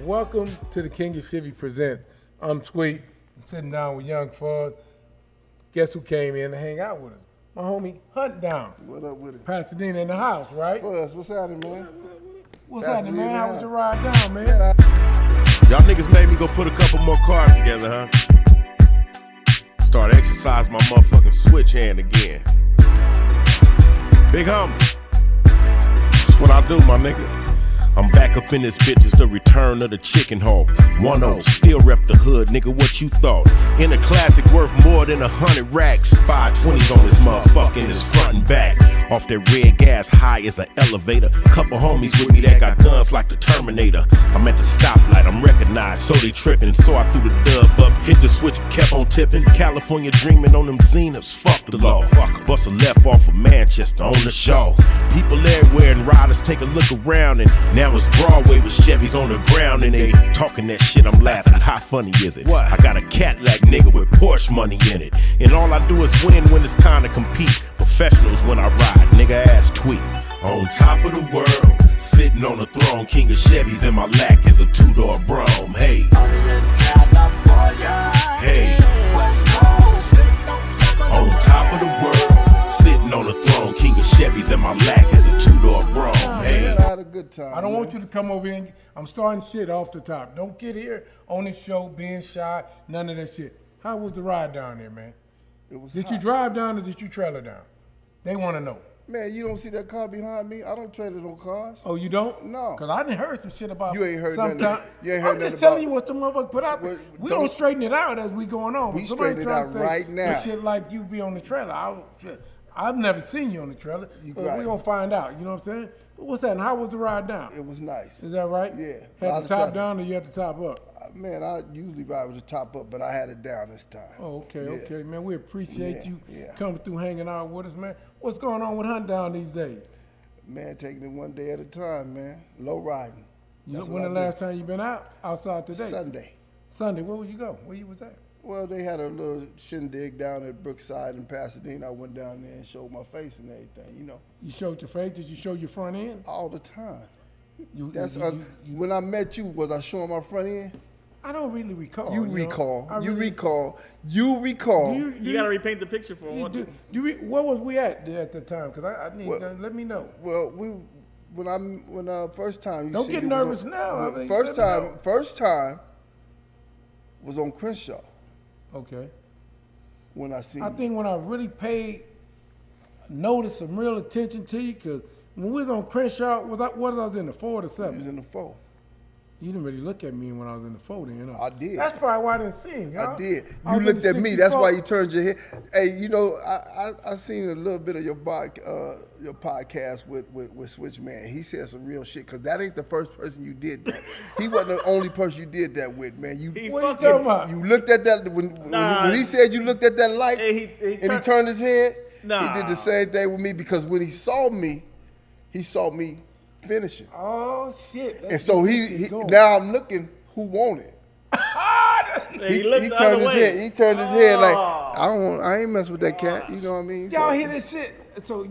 Welcome to the King of Chevys Presents. I'm Tweet. I'm sitting down with Young Fuzz. Guess who came in to hang out with us? My homie Huntdown. What up with it? Pasadena in the house, right? Fuzz, what's happening, man? What's happening, man? How was your ride down, man? Y'all niggas made me go put a couple more cards together, huh? Start exercising my motherfucking switch hand again. Big homie. That's what I do, my nigga. I'm back up in this bitch, it's the return of the chicken hawk. 1-0, still rep the hood, nigga, what you thought? In a classic worth more than 100 racks. 520s on this motherfucker in his front and back. Off that red gas, high as an elevator. Couple homies with me that got guns like the Terminator. I'm at the stoplight, I'm recognized, so they tripping. So I threw the dub up, hit the switch, kept on tipping. California dreaming on them Zeniths, fuck the law. Bust a left off of Manchester on the show. People everywhere and riders take a look around, and now it's Broadway with Chevys on the ground, and they talking that shit, I'm laughing. How funny is it? What? I got a Cadillac nigga with Porsche money in it, and all I do is win when it's time to compete. Professionals when I ride, nigga ass tweet. On top of the world, sitting on the throne, King of Chevys in my lack is a two-door Brougham. Hey, hey, on top of the world, sitting on the throne, King of Chevys in my lack is a two-door Brougham. Hey, I had a good time. I don't want you to come over here and I'm starting shit off the top. Don't get here on this show being shy, none of that shit. How was the ride down there, man? It was Did hot. you drive down or did you trailer down? They want to know. Man, you don't see that car behind me? I don't trailer no cars. Oh, you don't? No. Because I done heard some shit about You ain't heard sometime. nothing. You ain't heard I'm nothing just telling about- you what the motherfucker put out there. Well, We don't- don't straighten it out as we going on. We But somebody straighten it trying out to say right now. some shit like you be on the trailer. I've never seen you on the trailer, but right. we gonna find out. You know what I'm saying? But what's that? And how was the ride down? It was nice. Is that right? Yeah. Had Lot the of top traffic. down or you had the top up? Man, I usually ride with the top up, but I had it down this time. Oh, okay, Yeah. okay, man. We appreciate you yeah. coming through, hanging out with us, man. What's going on with Huntdown these days? Man, taking it one day at a time, man. Low riding. That's When what the I do. last time you been outside today? Sunday. Sunday. Where would you go? Where you was at? Well, they had a little shindig down at Brookside in Pasadena. I went down there and showed my face and everything, you know, You showed your face. Did you show your front end? all the time. You, That's you- when I met you. Was I showing my front end? I don't really recall. You know? recall. I You really- recall. You recall. Do You gotta repaint the picture for you, one. where was we at the time? Because I need Well- let me know. Well, when first time you Don't see get it was nervous on- now. I well, mean, first let me know. time was on Crenshaw Okay. when I seen I you. think when I really paid notice, some real attention to you, because when we was on Crenshaw, was I in the 4 or the You 7? was in the 4. You didn't really look at me when I was in the 4 then, you know. I did. That's probably why I didn't see him, y'all. I did. I You was in looked the at me. That's 64. why you turned your head. Hey, you know, I seen a little bit of your podcast with Switchman. He said some real shit because that ain't the first person you did that. He wasn't the only person you did that with, man. He What are you fucking- talking about? You looked at that when he said you looked at that light Hey, he and he turned his head. Nah. He did the same thing with me because when he saw me finishing. Oh, shit. And so he now I'm looking who won it. He looked the turned other his way. head. He turned his head like Oh. I ain't mess with that cat. You know what I mean? Y'all So- hear this shit? So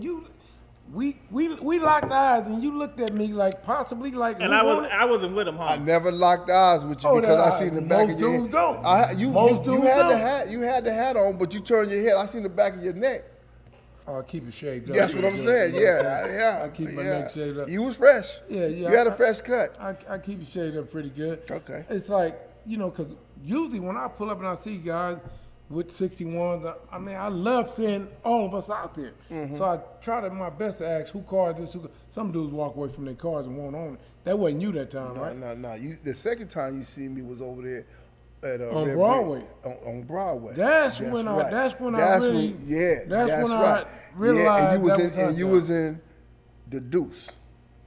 we locked eyes and you looked at me like possibly like. And who won it? I wasn't with him, huh? I never locked eyes with you Oh, because that- I seen the back most of your dudes head. don't. You Most dudes had the don't. hat. You had the hat on, but you turned your head. I seen the back of your neck. I'll keep it shaved up. That's what I'm saying. Yeah. I keep my yeah. neck shaved up. You was fresh. Yeah. You had a fresh cut. I keep it shaved up pretty good. Okay. It's like, you know, because usually when I pull up and I see guys with 61s, I mean, I love seeing all of us out there. Mm-hmm. So I try to my best to ask who car is this. Some dudes walk away from their cars and won't own it. That wasn't you that time, right? No. The second time you see me was over there at On Red Broadway. Brick. On Broadway. That's when I right. really- yeah. that's when I right. realized yeah, and you was that in, was and you Huntdown. was in the Deuce.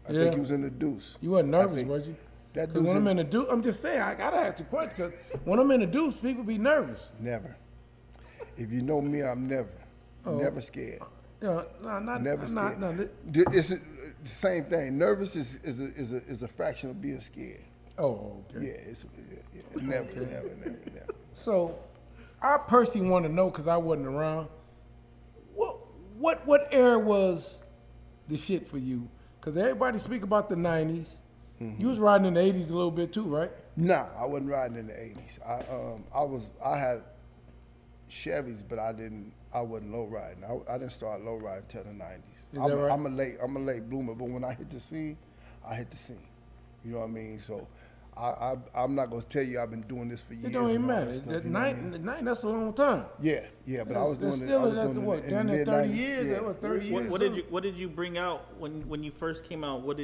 I Yeah. think you was in the Deuce. You wasn't I nervous, think. was you? That 'Cause dude's when I'm in- in the deuce, I'm just saying, I gotta ask the question, because when I'm in the deuce, people be nervous. Never. If you know me, I'm never. Oh. Never scared. Yeah, not Never scared. not. It's the same thing. Nervous is a fraction of being scared. Oh, okay. Yeah, never. So, I personally want to know, because I wasn't around, what era was the shit for you? Because everybody speak about the 90s, You was riding in the 80s a little bit too, right? Nah, I wasn't riding in the 80s. I had Chevys, but I wasn't low riding. I didn't start low riding until the 90s. Is that right? I'm a late bloomer, but when I hit the scene, I hit the scene. You know what I mean? So I'm not gonna tell you I've been doing this for years. It don't even and all matter. that stuff, That you know what I mean? 90, that's a long time. Yeah, but I was doing it. That's what, down there 30 years? Yeah. That was 30 years. What did you bring out when you first came out? What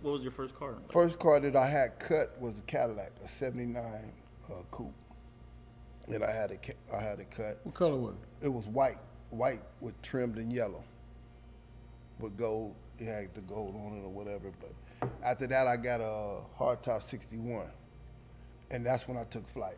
was your first car? First car that I had cut was a Cadillac, a '79 coupe. And I had it cut. What color was it? It was white with trimmed in yellow, with gold. It had the gold on it or whatever. But after that, I got a hardtop '61, and that's when I took flight.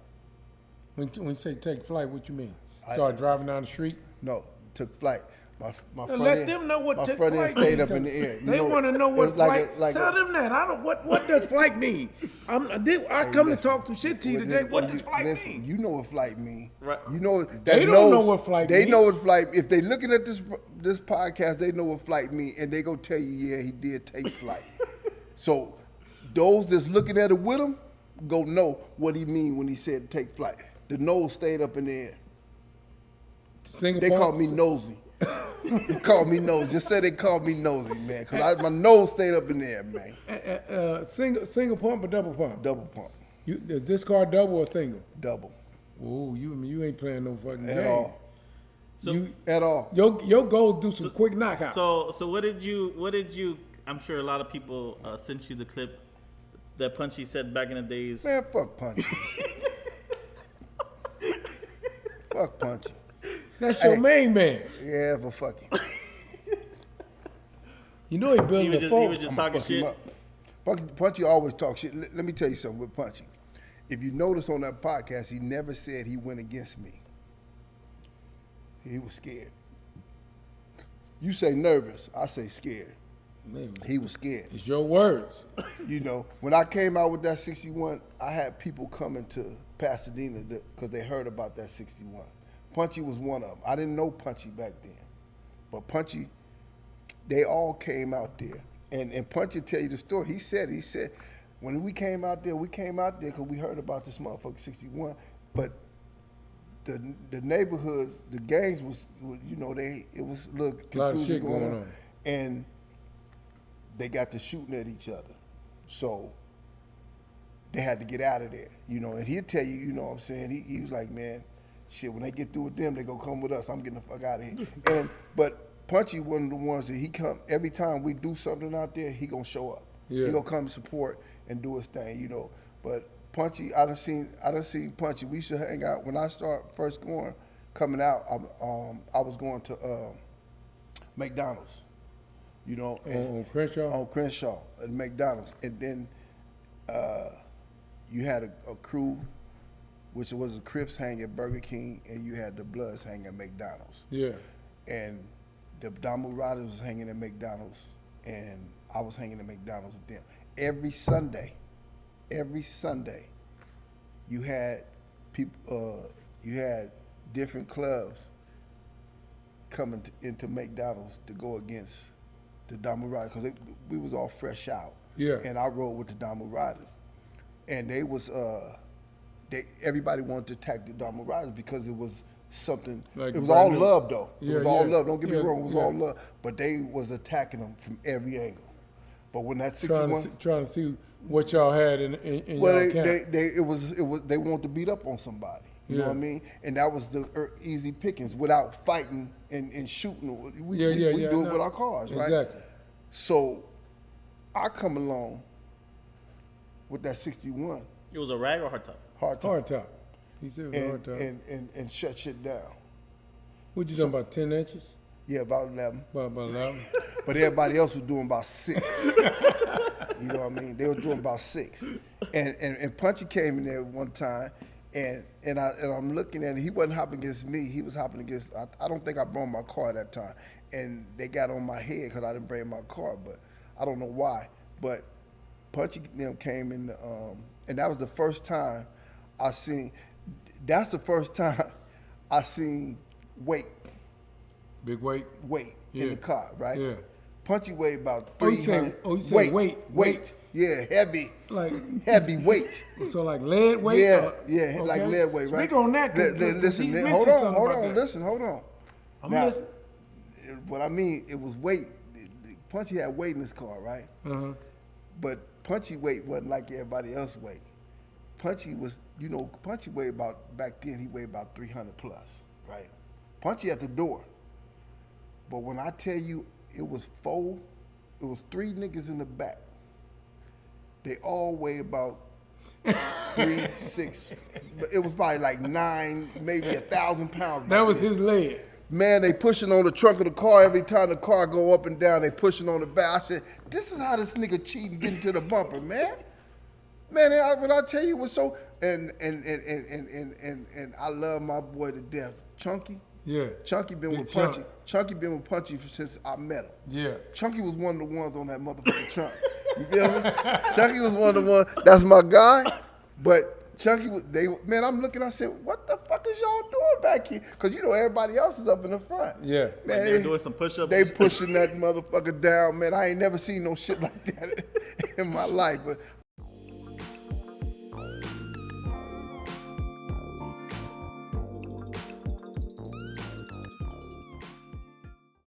When you say take flight, what you mean? Start driving down the street? No, took flight. My Let front end, them know what my take front flight end stayed means, up in the air. They want to know it what was like flight. Tell them that. I don't. What does flight mean? I come to talk some shit to you today. What does flight mean? You know what flight mean. Right. You know that They don't know what flight They mean. know what flight. If they looking at this podcast, they know what flight mean, and they go tell you, yeah, he did take flight. So those that's looking at it with him go know what he mean when he said take flight. The nose stayed up in the air. Single They pump? called me nosy. They called me nosy. Just say they called me nosy, man, because my nose stayed up in there, man. Single pump or double pump? Double pump, Is this car double or single? double, Oh, you ain't playing no fucking at game. all, So at all. Your goal is do some quick knockout. so what did you? I'm sure a lot of people sent you the clip that Punchy said back in the days. Man, fuck Punchy. Fuck Punchy. That's your Hey. main man. Yeah, but fuck him. You know he building a He phone. was just I'ma talking fuck him shit. up. Punchy always talk shit. Let me tell you something with Punchy. If you notice on that podcast, he never said he went against me. He was scared. You say nervous, I say scared. Man, He was scared. it's your words. You know, when I came out with that 61, I had people coming to Pasadena because they heard about that 61. Punchy was one of them. I didn't know Punchy back then. But Punchy, they all came out there. And Punchy tell you the story. He said, when we came out there because we heard about this motherfucker 61. But the neighborhoods, the gangs was you know, it was a little A lot of confusion shit going on. And they got to shooting at each other. So they had to get out of there, you know. And he'll tell you, you know what I'm saying? He was like, man, shit, when they get through with them, they gonna come with us. I'm getting the fuck out of here. But Punchy one of the ones that he come, every time we do something out there, he gonna show up. Yeah. He gonna come support and do his thing, you know. But Punchy, I done seen Punchy. We used to hang out. When I start first coming out, I was going to McDonald's. You know, On Crenshaw? on Crenshaw at McDonald's, and then you had a crew, which was the Crips hang at Burger King, and you had the Bloods hang at McDonald's, Yeah. and the Damu Riders was hanging at McDonald's, and I was hanging at McDonald's with them. Every Sunday, you had people, you had different clubs coming into McDonald's to go against the Damu Riders, because we was all fresh out. Yeah. And I rode with the Damu Riders. And they was, everybody wanted to attack the Damu Riders because it was something, Like it was all brand new- love though. It Yeah, was all yeah. love, don't get me Yeah, wrong, it was yeah. all love. But they was attacking them from every angle. But when that Trying 61, to see what y'all had in well, y'all camp. they wanted to beat up on somebody. You know Yeah. what I mean? And that was the easy pickings without fighting and shooting. We Yeah, do it no. with our cars, right? Exactly. So I come along with that 61 It was a rag or hardtop? hard top Hard top. He said it was hard top. and shut shit down. What you talking about, 10 inches? Yeah, about 11. About 11? But everybody else was doing about 6. You know what I mean? They were doing about 6. And Punchy came in there one time, and I'm looking at it. He wasn't hopping against me. He was hopping against. I don't think I brought my car at that time, and they got on my head because I didn't bring my car. But I don't know why. But Punchy them came in, and that was the first time I seen. That's the first time I seen weight Big weight? in Yeah. the car, right? Yeah. Punchy weighed about Oh, you 300. said weight. Yeah, heavy. Like Heavy weight. so, like lead weight. Yeah, or- yeah, like okay. lead weight, right? Speak on that. 'cause- 'cause Listen, he hold mentioned on, something hold about on, that. listen, hold on. I'm Now, listening. what I mean, it was weight. Punchy had weight in his car, right? Uh-huh. But Punchy weight wasn't like everybody else weight. Punchy was, Punchy weighed about, back then he weighed about 300 plus, right? Punchy at the door. But when I tell you it was 3 niggas in the back. They all weigh about 3, 6. But it was probably like 9, maybe 1,000 pounds. That was his leg. Man, they pushing on the trunk of the car every time the car go up and down. They pushing on the back. I said, this is how this nigga cheating getting to the bumper, man. Man, when I tell you it was so, and I love my boy to death, Chunky. Yeah. Chunky been Big with Chunk. Punchy. Chunky been with Punchy since I met him. Yeah. Chunky was one of the ones on that motherfucking trunk. You feel me? Chunky was one of the ones. That's my guy. But Chunky was, man, I'm looking, I said, what the fuck is y'all doing back here? Because everybody else is up in the front. Yeah. Man, Like they're doing some push-ups. They pushing that motherfucker down, man. I ain't never seen no shit like that in my life. But